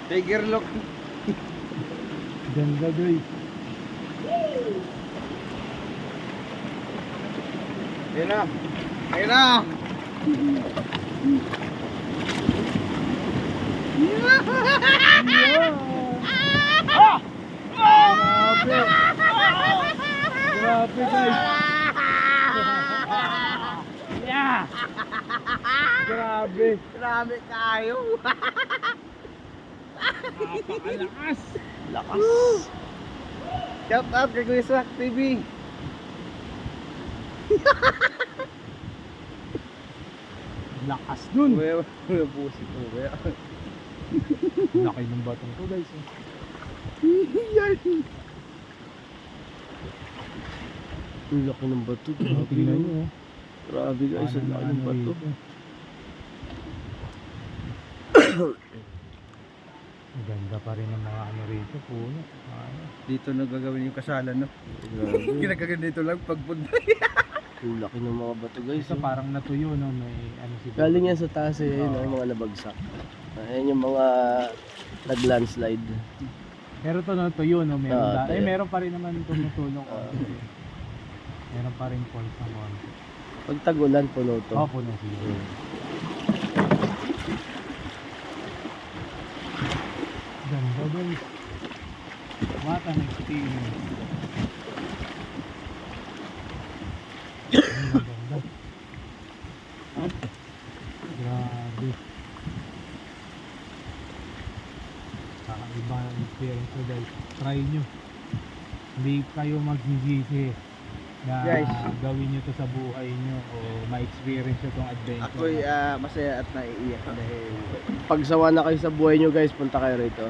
Tiger look. Ganda guys. Ayun na. Ayun na. Grabe guys. Yeah. Grabe. Grabe kayo. Napakalakas. Lakas. Shout out kay Kuya Swak TV. Lakas nun. Kuya, pusi ko. Kuya. Laki ng batong to guys. Yan. Ang laki ng bato. Tingnan nyo. Grabe guys, ang laki ng bato. Ganda pa rin ng mga ano rito. Puno. Ano. Dito na gagawin yung kasalan, no? Grabe. Ginagaganito lang pagpunta. Ang laki ng mga bato guys. Ito parang natuyo no. May ano siguro. Galing yan sa taas eh, yun, Oo. mga nabagsak. Ayan yung mga nag-landslide. Pero ito no, tuyo no. Meron, Tuyo. meron pa rin naman tumutulong. Meron pa rin falls na konti. Pag tagulan, puno to. Oo, puno siguro. Ganda guys. What an experience. Ang ganda. Grabe. Kakaiba ang experience ko guys. Try nyo. Hindi kayo magsisisi na Guys. gawin nyo to sa buhay nyo o ma-experience nyo tong adventure. Ako'y masaya at naiiyak dahil Pag sawa na kayo sa buhay nyo guys, punta kayo rito.